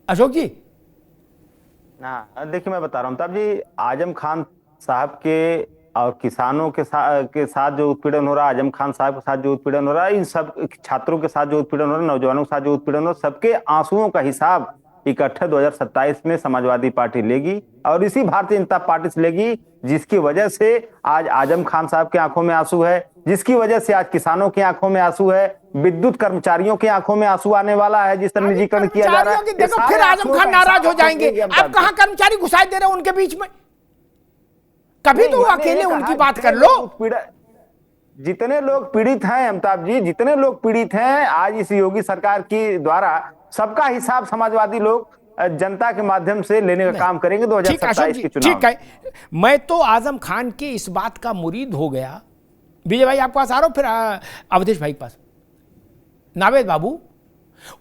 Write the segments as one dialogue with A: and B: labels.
A: अशोक जी।
B: हाँ देखिए, मैं बता रहा हूँ तब जी, आजम खान साहब के और किसानों के साथ जो उत्पीड़न हो रहा है, आजम खान साहब के साथ जो उत्पीड़न हो रहा है, इन सब छात्रों के साथ जो उत्पीड़न हो रहा है, नौजवानों के साथ जो उत्पीड़न हो रहा है, सबके आंसुओं का हिसाब इकट्ठे 2027 में समाजवादी पार्टी लेगी, और इसी भारतीय जनता पार्टी से लेगी, जिसकी वजह से आज आजम खान साहब की आंखों में आंसू है, जिसकी वजह से आज किसानों की आंखों में आंसू है, विद्युत कर्मचारियों की आंखों में आंसू आने वाला है, जिस तरह
A: अरे
B: निजीकरण किया जा रहा
A: कर्मचारियों
B: है,
A: की
B: ये
A: देखो,
B: सारे
A: फिर आजम
B: आंसुओं
A: खान
B: का
A: नाराज
B: हिसाब
A: हो
B: अब
A: जाएंगे।
B: लेंगे
A: आप
B: अमिताभ जी।
A: कहां कर्मचारी घुसाई दे रहे हो उनके बीच में? कभी
B: नहीं,
A: तो वो
B: मैंने
A: अकेले
B: ये कहा
A: उनकी बात कर लो।
B: जितने लोग पीड़ित हैं अमिताभ जी, जितने लोग पीड़ित हैं आज इस योगी सरकार की द्वारा, सबका हिसाब समाजवादी लोग जनता के माध्यम से लेने का
A: नहीं,
B: काम करेंगे
A: ठीक है अशोक
B: 2027
A: जी,
B: के चुनाव
A: ठीक
B: में।
A: है। मैं तो आजम खान के इस बात का मुरीद हो गया। विजय भाई आपके पास आ रहा हूं, फिर अवधेश भाई के पास। नावेद बाबू,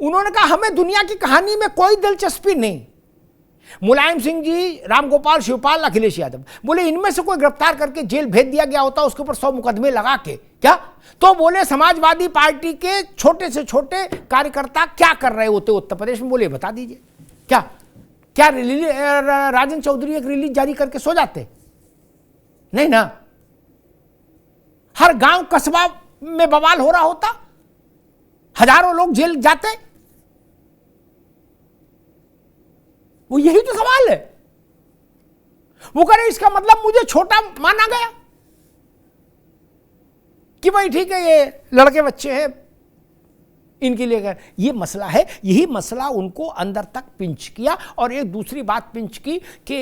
A: उन्होंने कहा हमें दुनिया की कहानी में कोई दिलचस्पी नहीं। मुलायम सिंह जी, रामगोपाल, शिवपाल, अखिलेश यादव बोले इनमें से कोई गिरफ्तार करके जेल भेज दिया गया होता, उसके ऊपर 100 मुकदमे लगा के क्या, तो बोले समाजवादी पार्टी के छोटे से छोटे कार्यकर्ता क्या कर रहे होते उत्तर प्रदेश में, बोले बता दीजिए। क्या क्या रिलीज, राजन चौधरी एक रिलीज जारी करके सो जाते? नहीं ना। हर गांव कस्बा में बवाल हो रहा होता, हजारों लोग जेल जाते। वो यही तो सवाल है। वो कह रहे इसका मतलब मुझे छोटा माना गया कि भाई ठीक है ये लड़के बच्चे हैं, इनके लिए ये मसला है। यही मसला उनको अंदर तक पिंच किया। और एक दूसरी बात पिंच की कि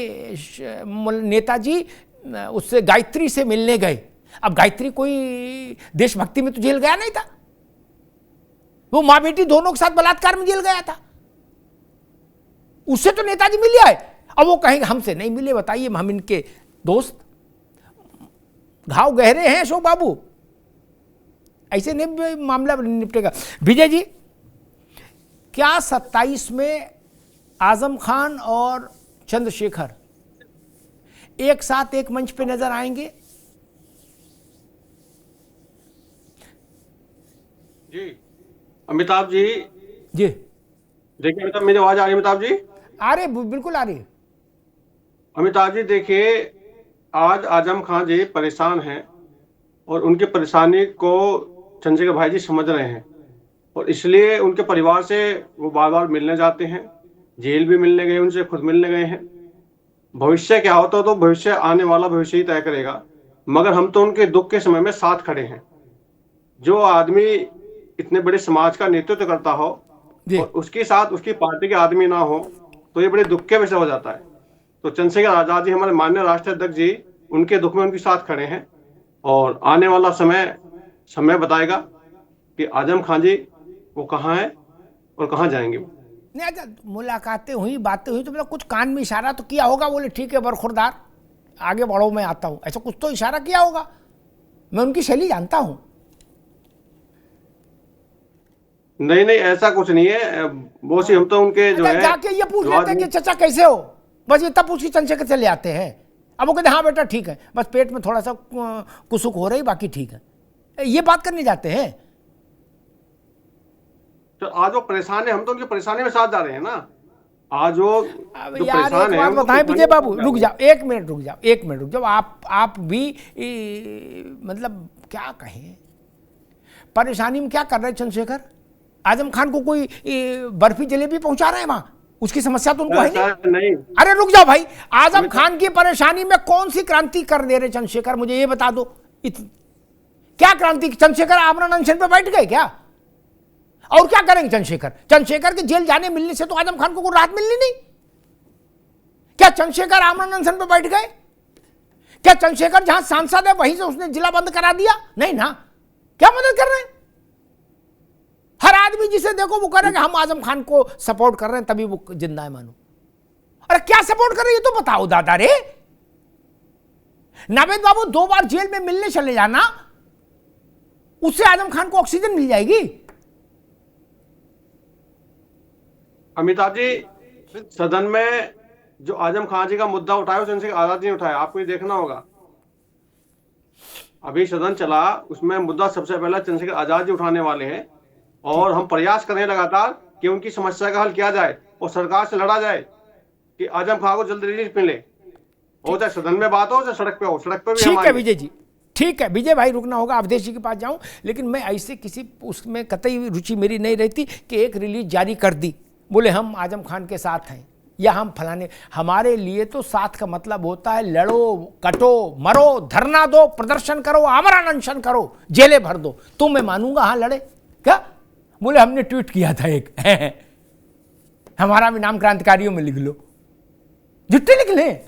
A: नेताजी उससे गायत्री से मिलने गए। अब गायत्री कोई देशभक्ति में तो जेल गया नहीं था, वो मां बेटी दोनों के साथ बलात्कार में जेल गया था, उससे तो नेताजी मिल आए। अब वो कहेंगे हमसे नहीं मिले, बताइए हम इनके दोस्त। घाव गहरे हैं अशोक बाबू, ऐसे नहीं मामला निपटेगा। विजय जी, क्या 27 में आजम खान और चंद्रशेखर एक साथ एक मंच पे नजर आएंगे?
C: जी अमिताभ जी,
A: जी
C: देखिए अमिताभ, मेरी आवाज आ रही है अमिताभ जी?
A: आ रही, बिल्कुल आ रही है।
C: अमिताभ जी देखिए, आज आजम खान जी परेशान हैं और उनकी परेशानी को चंद्रशेखर भाई जी समझ रहे हैं, और इसलिए उनके परिवार से वो बार बार मिलने जाते हैं, जेल भी मिलने गए, उनसे खुद मिलने गए हैं। भविष्य क्या होता तो भविष्य आने वाला भविष्य ही तय करेगा, मगर हम तो उनके दुख के समय में साथ खड़े हैं। जो आदमी इतने बड़े समाज का नेतृत्व करता हो और उसके साथ उसकी पार्टी के आदमी ना हो तो ये बड़े दुख के विषय हो जाता है। तो चंद्रशेखर आजाद जी, हमारे माननीय राष्ट्रीय अध्यक्ष जी, उनके दुख में उनके साथ खड़े हैं, और आने वाला समय बताएगा कि आजम खान जी वो कहाँ है और कहाँ जाएंगे।
A: नहीं, अच्छा मुलाकातें हुई, बातें हुई, तो मतलब कुछ कान में इशारा तो किया होगा, बोले ठीक है बरखुरदार आगे बढ़ो मैं आता हूं, ऐसा कुछ तो इशारा किया होगा। मैं उनकी शैली जानता हूं।
C: नहीं नहीं, ऐसा कुछ नहीं है। वो सी हम तो उनके जो है
A: जाके ये पूछ लेते हैं कि चाचा कैसे हो, बस ये तब पूछ के चंद्रशेखर चले आते हैं। अब वो कहते हाँ बेटा ठीक है, बस पेट में थोड़ा सा कुसुक हो रही, बाकी ठीक है, ये बात करने जाते हैं।
C: तो आज वो परेशान है, हम तो उनकी परेशानी में साथ जा रहे हैं ना। आज वो जो
A: यार
C: परेशान
A: एक
C: है
A: बात
C: उनको
A: बताएं विजय बाबू,
C: परेशानी
A: रुक जाओ एक मिनट, रुक जाओ एक मिनट, रुक जाओ। आप भी मतलब क्या कहें, परेशानी में क्या कर रहे हैं चंद्रशेखर? आजम खान को कोई बर्फी जलेबी पहुंचा रहे हैं वहां, उसकी समस्या तो उनको है नहीं। अरे रुक जाओ भाई, आजम खान की परेशानी में कौन सी क्रांति कर दे रहे चंद्रशेखर, मुझे ये बता दो। क्या क्रांति? चंद्रशेखर आमरण अनशन पे बैठ गए क्या? और क्या करेंगे चंद्रशेखर? चंद्रशेखर के जेल जाने मिलने से तो आजम खान को कोई राहत मिलनी नहीं। क्या चंद्रशेखर आमरण अनशन पे बैठ गए? क्या चंद्रशेखर जहां सांसद है वहीं से उसने जिला बंद करा दिया? नहीं ना। क्या मदद कर रहे हैं? हर आदमी जिसे देखो वो कह रहे हैं कि हम आजम खान को सपोर्ट कर रहे हैं तभी वो जिंदा है मानो। अरे क्या सपोर्ट कर रहे हैं ये तो बताओ दादा रे। नावेद बाबू 2 बार जेल में मिलने चले जाना, उससे आजम खान को ऑक्सीजन मिल जाएगी?
C: अमिताभ जी, सदन में जो आजम खान जी का मुद्दा उठाया वो चंद्रशेखर आजाद जी ने उठाया, आपको ये देखना होगा। अभी सदन चला, उसमें मुद्दा सबसे पहला चंद्रशेखर आजाद जी उठाने वाले हैं, और हम प्रयास कर रहे हैं लगातार कि उनकी समस्या का हल किया जाए। और सरकार से लड़ा जाए कि आजम खान को जल्द रिलीज मिले, हो चाहे सदन में बात हो चाहे सड़क पे हो, सड़क पे भी
A: ठीक है
C: हमारी।
A: विजय जी, ठीक है विजय भाई, रुकना होगा, अवधेश जी के पास जाऊं, लेकिन मैं ऐसे किसी उसमें कतई रुचि मेरी नहीं रहती कि एक रिलीज जारी कर दी, बोले हम आजम खान के साथ हैं या हम फलाने। हमारे लिए तो साथ का मतलब होता है लड़ो, कटो, मरो, धरना दो, प्रदर्शन करो, आमरण अनशन करो, जेलें भर दो, तो मैं मानूंगा हाँ लड़े। क्या बोले हमने ट्वीट किया था एक हमारा भी नाम क्रांतिकारियों में लिख लो, जितने लिख लें,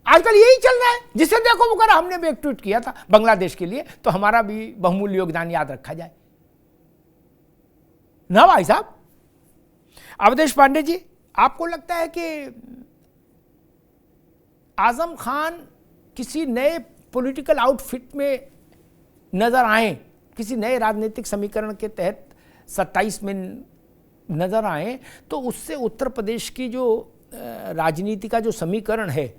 A: आजकल यही चल रहा है, जिसे देखो वो करा हमने भी एक ट्वीट किया था बांग्लादेश के लिए, तो हमारा भी बहुमूल्य योगदान याद रखा जाए ना भाई साहब। अवधेश पांडे जी, आपको लगता है कि आजम खान किसी नए पॉलिटिकल आउटफिट में नजर आए, किसी नए राजनीतिक समीकरण के तहत 27 में नजर आए, तो उससे उत्तर प्रदेश की जो राजनीति का जो समीकरण है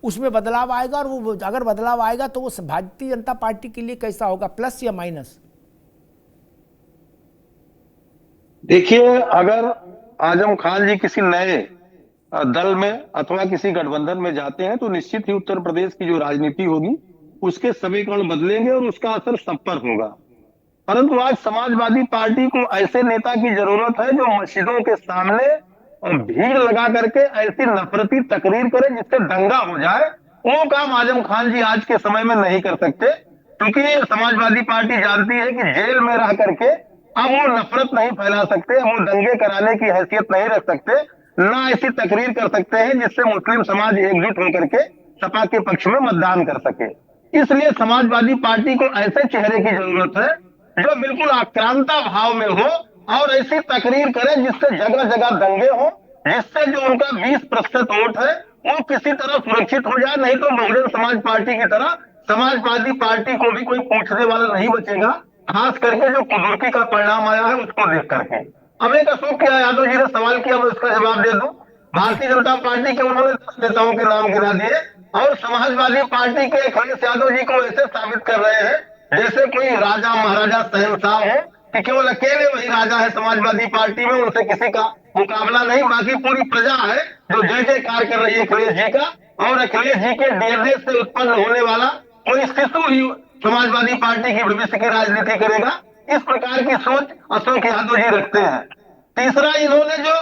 A: उसमें बदलाव आएगा, और वो अगर बदलाव आएगा तो वो भारतीय जनता पार्टी के लिए कैसा होगा, प्लस या माइनस?
D: देखिए, अगर आजम खान जी किसी नए दल में अथवा किसी गठबंधन में जाते हैं तो निश्चित ही उत्तर प्रदेश की जो राजनीति होगी उसके समीकरण बदलेंगे और उसका असर सब पर होगा। परंतु आज समाजवादी पार्टी को ऐसे नेता की जरूरत है जो मस्जिदों के सामने भीड़ लगा करके ऐसी नफरती तकरीर करे जिससे दंगा हो जाए। वो काम आजम खान जी आज के समय में नहीं कर सकते, क्योंकि समाजवादी पार्टी जानती है कि जेल में रह करके अब वो नफरत नहीं फैला सकते, वो दंगे कराने की हैसियत नहीं रख सकते, ना ऐसी तकरीर कर सकते हैं जिससे मुस्लिम समाज एकजुट होकर के सपा के पक्ष में मतदान कर सके। इसलिए समाजवादी पार्टी को ऐसे चेहरे की जरूरत है जो बिल्कुल आक्रांता भाव में हो और ऐसी तकरीर करे जिससे जगह जगह दंगे हो, जिससे जो उनका 20% वोट है वो किसी तरह सुरक्षित हो जाए। नहीं तो बहुजन समाज पार्टी की तरह समाजवादी पार्टी को भी कोई पूछने वाला नहीं बचेगा, खास करके जो कुर्की का परिणाम आया है उसको देख करके। अब एक अशोक यादव जी ने सवाल किया, मैं उसका जवाब दे दूं। भारतीय जनता पार्टी के उन्होंने 10 नेताओं के नाम गिना दिए और समाजवादी पार्टी के अखिलेश यादव जी को ऐसे साबित कर रहे हैं जैसे कोई राजा महाराजा शहंशाह हो कि केवल अकेले वही राजा है समाजवादी पार्टी में, उनसे किसी का मुकाबला नहीं, बाकी पूरी प्रजा है जो जय जयकार कर रही है अखिलेश जी का, और अखिलेश जी के डीएनए से उत्पन्न होने वाला कोई शिशु ही समाजवादी पार्टी की भविष्य की राजनीति करेगा। इस प्रकार की सोच अशोक यादव जी रखते हैं। तीसरा, इन्होंने जो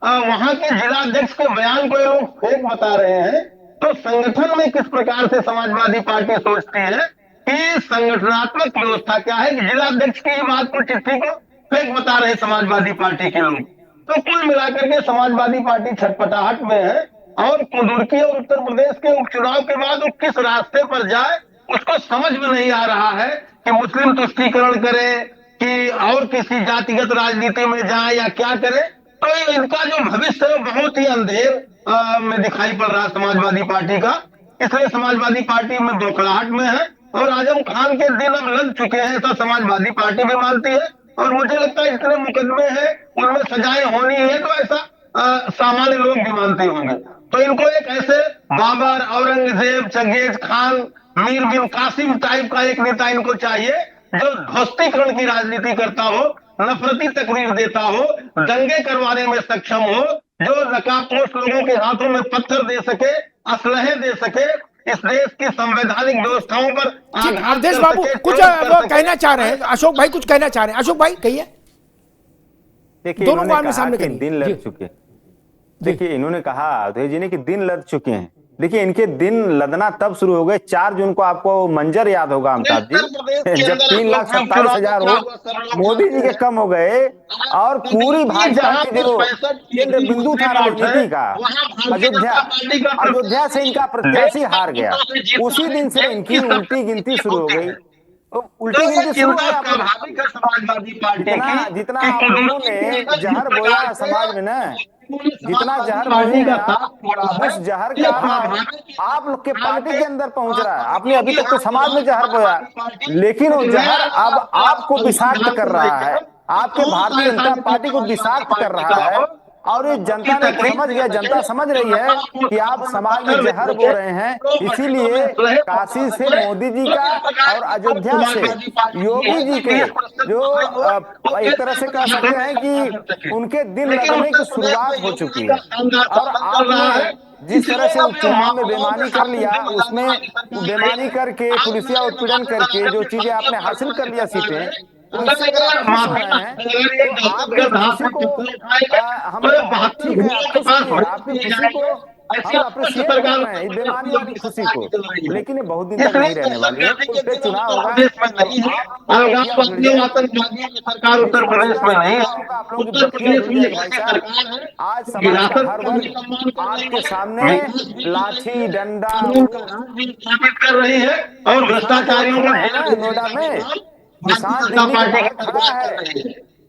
D: वहां के जिलाध्यक्ष के बयान को ये लोग फेक बता रहे हैं, तो संगठन में किस प्रकार से समाजवादी पार्टी सोचती है कि संगठनात्मक व्यवस्था क्या है कि जिलाध्यक्ष की बात को, चिट्ठी को फेक बता रहे समाजवादी पार्टी के लोग। तो कुल मिलाकर के समाजवादी पार्टी छटपटाहट में है और कुर्की और उत्तर प्रदेश के उपचुनाव के बाद वो किस रास्ते पर जाए उसको समझ में नहीं आ रहा है कि मुस्लिम तुष्टीकरण करे कि और किसी जातिगत राजनीति में जाए या क्या करे। तो इनका जो भविष्य है बहुत ही अंधेर में दिखाई पड़ रहा है समाजवादी पार्टी का। इसलिए समाजवादी पार्टी में बौखलाहट में है और आजम खान के दिन अब लग चुके हैं, ऐसा समाजवादी पार्टी भी मानती है। और मुझे लगता है इतने मुकदमे हैं उनमें सजाएं होनी है, तो ऐसा सामान्य लोग भी मानते होंगे। तो इनको एक ऐसे बाबर, औरंगजेब, चंगेज खान, मीर बिन कासिम टाइप का एक नेता इनको चाहिए जो ध्वस्तीकरण की राजनीति करता हो, नफरती तकरीर देता हो, दंगे करवाने में सक्षम हो, जो नकाबपोश लोगों के हाथों में पत्थर दे सके, असलहे दे सके, इस देश की संवैधानिक व्यवस्थाओं पर
A: अवधेश बाबू कुछ कहना चाह रहे हैं, अशोक भाई कुछ कहना चाह रहे हैं, अशोक भाई कहिए।
B: देखिए,
A: दोनों
B: इन्होंने
A: सामने
B: कहा कि दिन लग चुके हैं। देखिए, इन्होंने कहा अवधेश जी ने कि दिन लद चुके हैं। देखिए, इनके दिन लदना तब शुरू हो गए 4 जून को। आपको मंजर याद होगा अमिताभ जी, जब 3,27,000 वोट मोदी जी के कम हो गए और पूरी भाजपा की जो केंद्र बिंदु था राजनीति का, अयोध्या से इनका प्रत्याशी हार गया, उसी दिन से इनकी उल्टी गिनती शुरू हो गई। उल्टी गिनती शुरू है समाजवादी पार्टी, जितना आप लोगों ने जहर बोया समाज में ना, जितना जहर बोया उस जहर का आप लोग के पार्टी के अंदर पहुंच रहा है। आपने अभी तक तो समाज में जहर बोया, लेकिन वो जहर अब आपको विषाक्त कर रहा है, आपके भारतीय जनता पार्टी को विषाक्त कर रहा है। और ये जनता ने समझ गया, जनता समझ रही है कि आप समाज में जहर बो रहे हैं। इसीलिए काशी से मोदी जी का और अयोध्या से योगी जी के जो एक तरह से कह सकते हैं कि उनके दिल लगने की शुरुआत हो चुकी है। और आपने जिस तरह से चुनाव में बेईमानी कर लिया, उसमें बेईमानी करके पुलिसिया उत्पीड़न करके जो चीजें आपने हासिल कर लिया सीटें, उससे अगर आप खुश हो रहे हैं तो आपकी खुशी को हम ठीक है, आप खुश होइए, आपकी खुशी को हम अप्रिशिएट कर रहे हैं, बेईमानी वाली खुशी को। लेकिन ये बहुत दिन तक नहीं रहने वाली है। फिर चुनाव होगा,
D: आतंकवादियों की सरकार उत्तर प्रदेश में नहीं है। उत्तर प्रदेश में सरकार है,
B: आज समाज का हर वर्ग आपके सामने लाठी डंडा
D: स्थापित कर रही है और भ्रष्टाचारियों को
B: नोएडा में किसान दिल्ली के बाहर खड़ा है।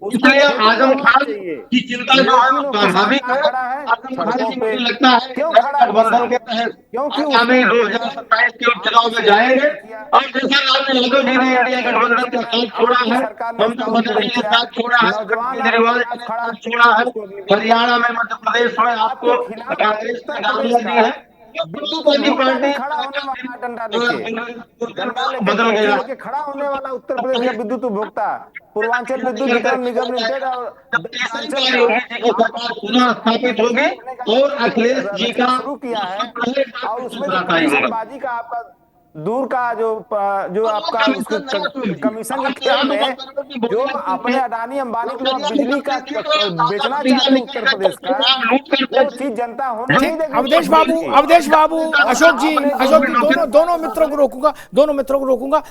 D: इसलिए आजम खान की चिंता जो है स्वाभाविक है। आजम खान को मुझे लगता है
B: क्यों खड़ा है
D: गठबंधन के तहत आगामी 2027 के चुनाव में जाएंगे। और जैसा लालू यादव जी ने इंडिया गठबंधन का साथ छोड़ा है, ममता बनर्जी के साथ छोड़ा है, केजरीवाल के साथ छोड़ा है, हरियाणा में, मध्य प्रदेश में आपको कांग्रेस ने गालियां दी है। पार्टी
B: खड़ा होने वाला डंडा लेके
D: बदल गया।
B: खड़ा होने वाला उत्तर प्रदेश का विद्युत उपभोक्ता पूर्वांचल विद्युत वितरण निगम लिमिटेड और
D: सरकार पुनः स्थापित होगी और अखिलेश जी का
B: शुरू किया है। और उसमें बाजी का आपका दूर का जो आपका कमीशन के खिलाफ है, जो अपने अडानी अंबानी को आप बिजली का बेचना चाहते हैं उत्तर प्रदेश का, वो चीज जनता होने नहीं देगी।
A: अवधेश बाबू, अशोक जी, दोनों मित्रों को रोकूंगा।